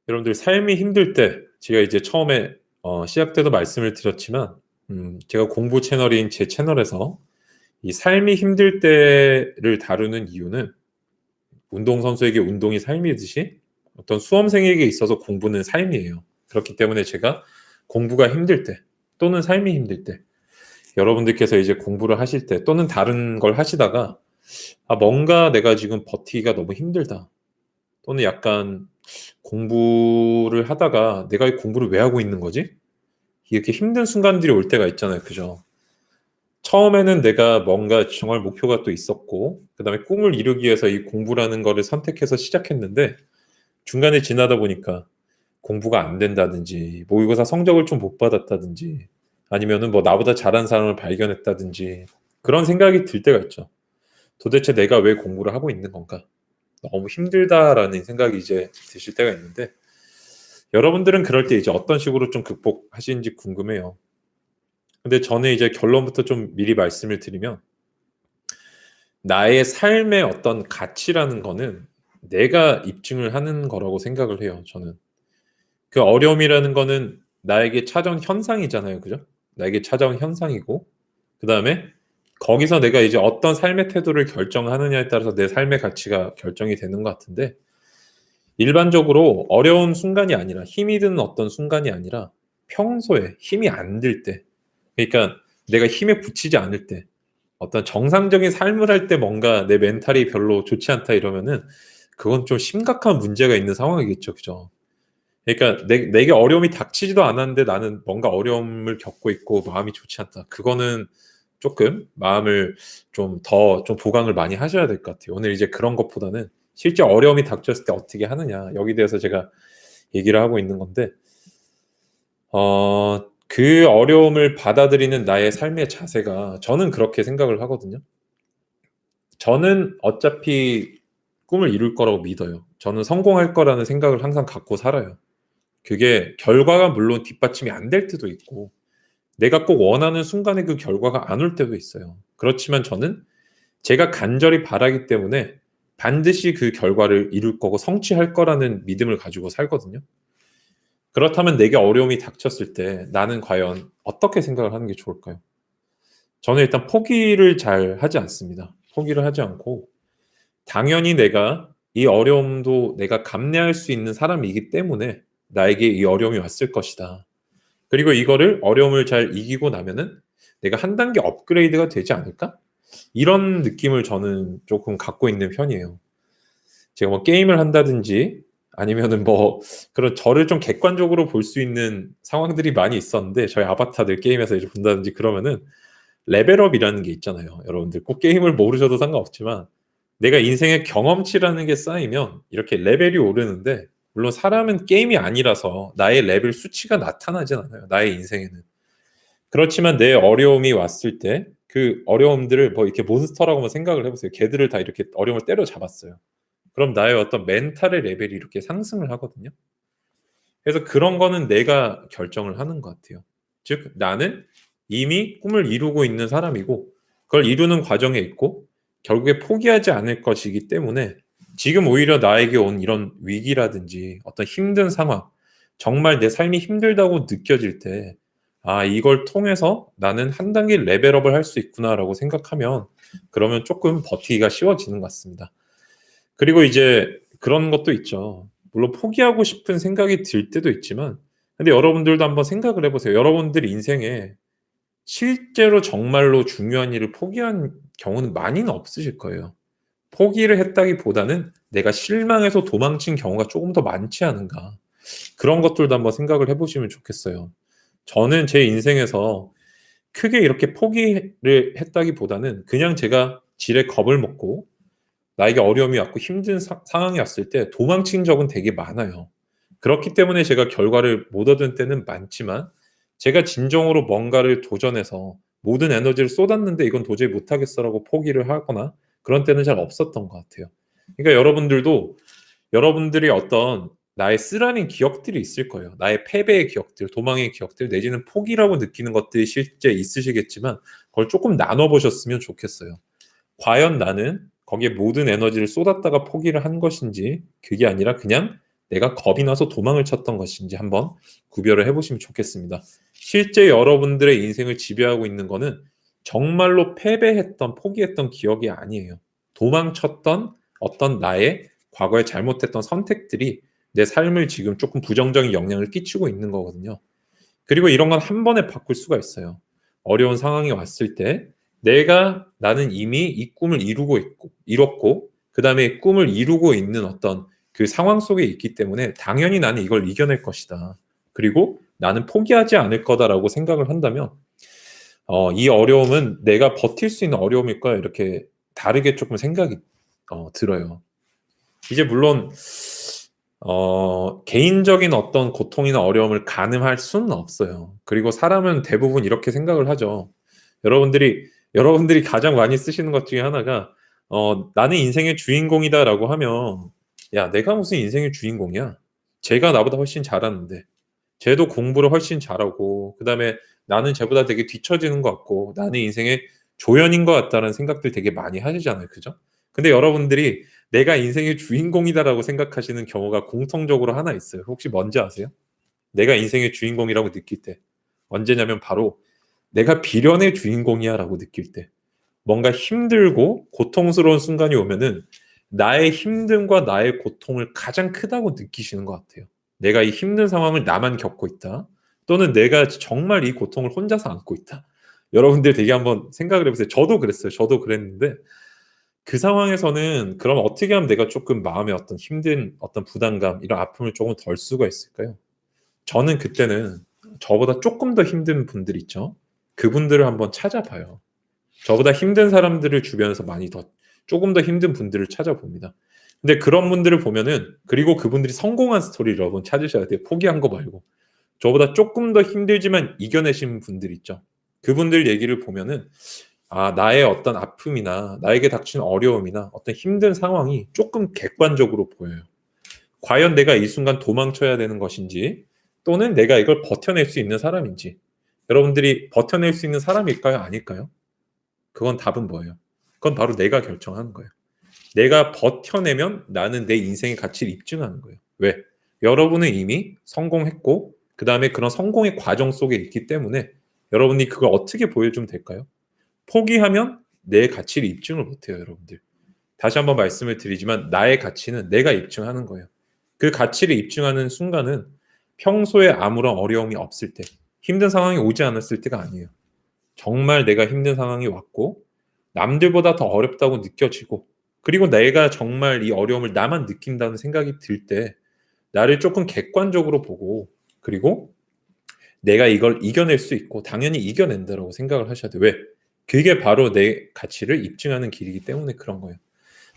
여러분들 삶이 힘들 때 제가 이제 처음에 시작 때도 말씀을 드렸지만 제가 공부 채널인 제 채널에서 이 삶이 힘들 때를 다루는 이유는 운동선수에게 운동이 삶이듯이 어떤 수험생에게 있어서 공부는 삶이에요. 그렇기 때문에 제가 공부가 힘들 때 또는 삶이 힘들 때 여러분들께서 이제 공부를 하실 때 또는 다른 걸 하시다가 뭔가 내가 지금 버티기가 너무 힘들다. 또는 약간 공부를 하다가 내가 이 공부를 왜 하고 있는 거지? 이렇게 힘든 순간들이 올 때가 있잖아요. 그죠? 처음에는 내가 뭔가 정말 목표가 또 있었고, 그 다음에 꿈을 이루기 위해서 이 공부라는 거를 선택해서 시작했는데, 중간에 지나다 보니까 공부가 안 된다든지, 모의고사 성적을 좀 못 받았다든지, 아니면은 뭐 나보다 잘한 사람을 발견했다든지, 그런 생각이 들 때가 있죠. 도대체 내가 왜 공부를 하고 있는 건가? 너무 힘들다라는 생각이 이제 드실 때가 있는데, 여러분들은 그럴 때 이제 어떤 식으로 좀 극복하시는지 궁금해요. 근데 저는 이제 결론부터 좀 미리 말씀을 드리면, 나의 삶의 어떤 가치라는 거는 내가 입증을 하는 거라고 생각을 해요, 저는. 그 어려움이라는 거는 나에게 찾아온 현상이잖아요, 그죠? 나에게 찾아온 현상이고, 그 다음에 거기서 내가 이제 어떤 삶의 태도를 결정하느냐에 따라서 내 삶의 가치가 결정이 되는 것 같은데, 일반적으로 어려운 순간이 아니라 힘이 드는 어떤 순간이 아니라 평소에 힘이 안 들 때, 그러니까 내가 힘에 부치지 않을 때, 어떤 정상적인 삶을 할 때 뭔가 내 멘탈이 별로 좋지 않다 이러면은 그건 좀 심각한 문제가 있는 상황이겠죠. 그죠? 그러니까 내게 어려움이 닥치지도 않았는데 나는 뭔가 어려움을 겪고 있고 마음이 좋지 않다. 그거는 조금 마음을 좀 보강을 많이 하셔야 될 것 같아요. 오늘 이제 그런 것보다는 실제 어려움이 닥쳤을 때 어떻게 하느냐. 여기 대해서 제가 얘기를 하고 있는 건데, 그 어려움을 받아들이는 나의 삶의 자세가 저는 그렇게 생각을 하거든요. 저는 어차피 꿈을 이룰 거라고 믿어요. 저는 성공할 거라는 생각을 항상 갖고 살아요. 그게 결과가 물론 뒷받침이 안 될 때도 있고, 내가 꼭 원하는 순간에 그 결과가 안 올 때도 있어요. 그렇지만 저는 제가 간절히 바라기 때문에 반드시 그 결과를 이룰 거고 성취할 거라는 믿음을 가지고 살거든요. 그렇다면 내게 어려움이 닥쳤을 때 나는 과연 어떻게 생각을 하는 게 좋을까요? 저는 일단 포기를 잘 하지 않습니다. 포기를 하지 않고, 당연히 내가 이 어려움도 내가 감내할 수 있는 사람이기 때문에 나에게 이 어려움이 왔을 것이다. 그리고 이거를 어려움을 잘 이기고 나면은 내가 한 단계 업그레이드가 되지 않을까? 이런 느낌을 저는 조금 갖고 있는 편이에요. 제가 뭐 게임을 한다든지 아니면은 뭐 그런 저를 좀 객관적으로 볼 수 있는 상황들이 많이 있었는데, 저희 아바타들 게임에서 이제 본다든지 그러면은 레벨업이라는 게 있잖아요. 여러분들 꼭 게임을 모르셔도 상관없지만 내가 인생의 경험치라는 게 쌓이면 이렇게 레벨이 오르는데, 물론 사람은 게임이 아니라서 나의 레벨 수치가 나타나진 않아요. 나의 인생에는. 그렇지만 내 어려움이 왔을 때 그 어려움들을 뭐 이렇게 몬스터라고만 생각을 해보세요. 걔들을 다 이렇게 어려움을 때려잡았어요. 그럼 나의 어떤 멘탈의 레벨이 이렇게 상승을 하거든요. 그래서 그런 거는 내가 결정을 하는 것 같아요. 즉, 나는 이미 꿈을 이루고 있는 사람이고, 그걸 이루는 과정에 있고, 결국에 포기하지 않을 것이기 때문에 지금 오히려 나에게 온 이런 위기라든지 어떤 힘든 상황, 정말 내 삶이 힘들다고 느껴질 때, 이걸 통해서 나는 한 단계 레벨업을 할 수 있구나라고 생각하면, 그러면 조금 버티기가 쉬워지는 것 같습니다. 그리고 이제 그런 것도 있죠. 물론 포기하고 싶은 생각이 들 때도 있지만, 근데 여러분들도 한번 생각을 해보세요. 여러분들 인생에 실제로 정말로 중요한 일을 포기한 경우는 많이는 없으실 거예요. 포기를 했다기보다는 내가 실망해서 도망친 경우가 조금 더 많지 않은가. 그런 것들도 한번 생각을 해보시면 좋겠어요. 저는 제 인생에서 크게 이렇게 포기를 했다기보다는 그냥 제가 지레 겁을 먹고 나에게 어려움이 왔고 힘든 상황이 왔을 때 도망친 적은 되게 많아요. 그렇기 때문에 제가 결과를 못 얻은 때는 많지만, 제가 진정으로 뭔가를 도전해서 모든 에너지를 쏟았는데 이건 도저히 못하겠어라고 포기를 하거나 그런 때는 잘 없었던 것 같아요. 그러니까 여러분들도 여러분들이 어떤 나의 쓰라린 기억들이 있을 거예요. 나의 패배의 기억들, 도망의 기억들, 내지는 포기라고 느끼는 것들이 실제 있으시겠지만 그걸 조금 나눠 보셨으면 좋겠어요. 과연 나는 거기에 모든 에너지를 쏟았다가 포기를 한 것인지, 그게 아니라 그냥 내가 겁이 나서 도망을 쳤던 것인지 한번 구별을 해보시면 좋겠습니다. 실제 여러분들의 인생을 지배하고 있는 거는 정말로 패배했던, 포기했던 기억이 아니에요. 도망쳤던 어떤 나의 과거에 잘못했던 선택들이 내 삶을 지금 조금 부정적인 영향을 끼치고 있는 거거든요. 그리고 이런 건 한 번에 바꿀 수가 있어요. 어려운 상황이 왔을 때 나는 이미 이 꿈을 이뤘고, 그 다음에 꿈을 이루고 있는 어떤 그 상황 속에 있기 때문에 당연히 나는 이걸 이겨낼 것이다. 그리고 나는 포기하지 않을 거다라고 생각을 한다면, 이 어려움은 내가 버틸 수 있는 어려움일까? 이렇게 다르게 조금 생각이 들어요. 이제 물론 개인적인 어떤 고통이나 어려움을 가늠할 수는 없어요. 그리고 사람은 대부분 이렇게 생각을 하죠. 여러분들이 가장 많이 쓰시는 것 중에 하나가, 나는 인생의 주인공이다라고 하면, 야, 내가 무슨 인생의 주인공이야? 쟤가 나보다 훨씬 잘하는데, 쟤도 공부를 훨씬 잘하고, 그 다음에 나는 쟤보다 되게 뒤처지는 것 같고, 나는 인생의 조연인 것 같다는 생각들 되게 많이 하시잖아요. 그죠? 근데 여러분들이 내가 인생의 주인공이다라고 생각하시는 경우가 공통적으로 하나 있어요. 혹시 뭔지 아세요? 내가 인생의 주인공이라고 느낄 때. 언제냐면 바로 내가 비련의 주인공이야라고 느낄 때. 뭔가 힘들고 고통스러운 순간이 오면은 나의 힘듦과 나의 고통을 가장 크다고 느끼시는 것 같아요. 내가 이 힘든 상황을 나만 겪고 있다. 또는 내가 정말 이 고통을 혼자서 안고 있다. 여러분들 되게 한번 생각을 해보세요. 저도 그랬어요. 저도 그랬는데 그 상황에서는 그럼 어떻게 하면 내가 조금 마음에 어떤 힘든 어떤 부담감, 이런 아픔을 조금 덜 수가 있을까요? 저는 그때는 저보다 조금 더 힘든 분들 있죠. 그분들을 한번 찾아봐요. 저보다 힘든 사람들을 주변에서 조금 더 힘든 분들을 찾아봅니다. 근데 그런 분들을 보면은, 그리고 그분들이 성공한 스토리를 여러분 찾으셔야 돼요. 포기한 거 말고. 저보다 조금 더 힘들지만 이겨내신 분들 있죠. 그분들 얘기를 보면은, 나의 어떤 아픔이나 나에게 닥친 어려움이나 어떤 힘든 상황이 조금 객관적으로 보여요. 과연 내가 이 순간 도망쳐야 되는 것인지, 또는 내가 이걸 버텨낼 수 있는 사람인지. 여러분들이 버텨낼 수 있는 사람일까요? 아닐까요? 그건 답은 뭐예요? 그건 바로 내가 결정하는 거예요. 내가 버텨내면 나는 내 인생의 가치를 입증하는 거예요. 왜? 여러분은 이미 성공했고, 그 다음에 그런 성공의 과정 속에 있기 때문에 여러분이 그걸 어떻게 보여주면 될까요? 포기하면 내 가치를 입증을 못해요, 여러분들. 다시 한번 말씀을 드리지만 나의 가치는 내가 입증하는 거예요. 그 가치를 입증하는 순간은 평소에 아무런 어려움이 없을 때, 힘든 상황이 오지 않았을 때가 아니에요. 정말 내가 힘든 상황이 왔고 남들보다 더 어렵다고 느껴지고, 그리고 내가 정말 이 어려움을 나만 느낀다는 생각이 들 때 나를 조금 객관적으로 보고, 그리고 내가 이걸 이겨낼 수 있고 당연히 이겨낸다라고 생각을 하셔야 돼요. 왜? 그게 바로 내 가치를 입증하는 길이기 때문에 그런 거예요.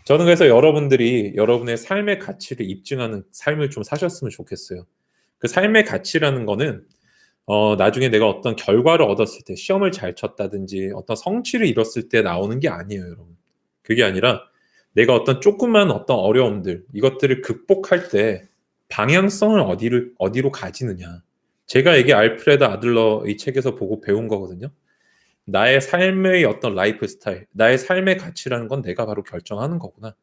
저는 그래서 여러분들이 여러분의 삶의 가치를 입증하는 삶을 좀 사셨으면 좋겠어요. 그 삶의 가치라는 거는 나중에 내가 어떤 결과를 얻었을 때, 시험을 잘 쳤다든지 어떤 성취를 이뤘을 때 나오는 게 아니에요, 여러분. 그게 아니라 내가 어떤 조그만 어떤 어려움들, 이것들을 극복할 때 방향성을 어디로 가지느냐. 제가 이게 알프레드 아들러의 책에서 보고 배운 거거든요. 나의 삶의 어떤 라이프 스타일, 나의 삶의 가치라는 건 내가 바로 결정하는 거구나.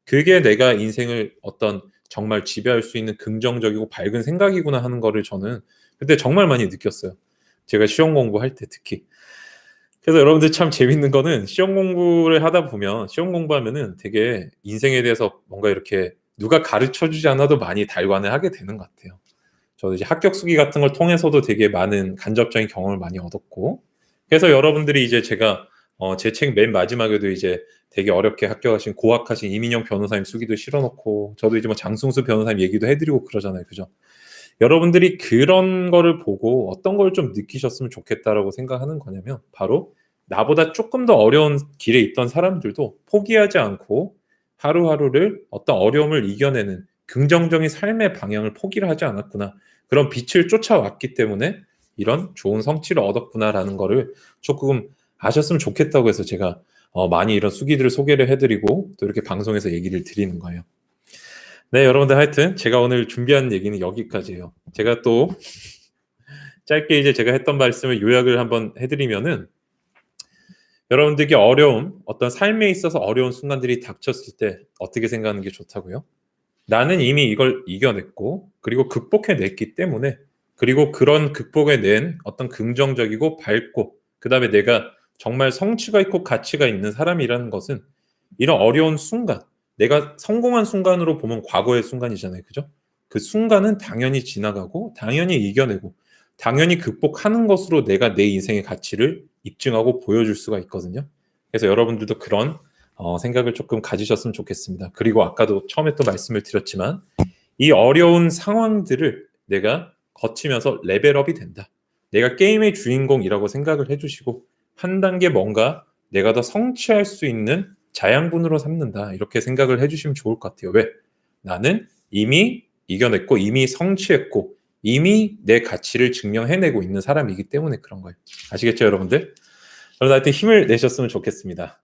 그게 내가 인생을 어떤 정말 지배할 수 있는 긍정적이고 밝은 생각이구나 하는 거를 저는 그때 정말 많이 느꼈어요. 제가 시험 공부할 때 특히. 그래서 여러분들 참 재밌는 거는 시험 공부를 하다 보면, 시험 공부하면은 되게 인생에 대해서 뭔가 이렇게 누가 가르쳐 주지 않아도 많이 달관을 하게 되는 것 같아요. 저도 이제 합격 수기 같은 걸 통해서도 되게 많은 간접적인 경험을 많이 얻었고, 그래서 여러분들이 이제 제가 제 책 맨 마지막에도 이제 되게 어렵게 합격하신 고학하신 이민영 변호사님 수기도 실어놓고, 저도 이제 뭐 장승수 변호사님 얘기도 해드리고 그러잖아요, 그죠? 여러분들이 그런 거를 보고 어떤 걸 좀 느끼셨으면 좋겠다라고 생각하는 거냐면, 바로 나보다 조금 더 어려운 길에 있던 사람들도 포기하지 않고 하루하루를 어떤 어려움을 이겨내는 긍정적인 삶의 방향을 포기를 하지 않았구나. 그런 빛을 쫓아왔기 때문에 이런 좋은 성취를 얻었구나라는 거를 조금 아셨으면 좋겠다고 해서 제가 많이 이런 수기들을 소개를 해드리고 또 이렇게 방송에서 얘기를 드리는 거예요. 네, 여러분들 하여튼 제가 오늘 준비한 얘기는 여기까지예요. 제가 또 짧게 이제 제가 했던 말씀을 요약을 한번 해드리면은, 여러분들께 어떤 삶에 있어서 어려운 순간들이 닥쳤을 때 어떻게 생각하는 게 좋다고요? 나는 이미 이걸 이겨냈고 그리고 극복해냈기 때문에 그리고 그런 극복해낸 어떤 긍정적이고 밝고 그다음에 내가 정말 성취가 있고 가치가 있는 사람이라는 것은 이런 어려운 순간 내가 성공한 순간으로 보면 과거의 순간이잖아요. 그죠? 그 순간은 당연히 지나가고 당연히 이겨내고 당연히 극복하는 것으로 내가 내 인생의 가치를 입증하고 보여줄 수가 있거든요. 그래서 여러분들도 그런 생각을 조금 가지셨으면 좋겠습니다. 그리고 아까도 처음에 또 말씀을 드렸지만 이 어려운 상황들을 내가 거치면서 레벨업이 된다. 내가 게임의 주인공이라고 생각을 해주시고 한 단계 뭔가 내가 더 성취할 수 있는 자양분으로 삼는다. 이렇게 생각을 해주시면 좋을 것 같아요. 왜? 나는 이미 이겨냈고 이미 성취했고 이미 내 가치를 증명해내고 있는 사람이기 때문에 그런 거예요. 아시겠죠, 여러분들? 여러분 하여튼 힘을 내셨으면 좋겠습니다.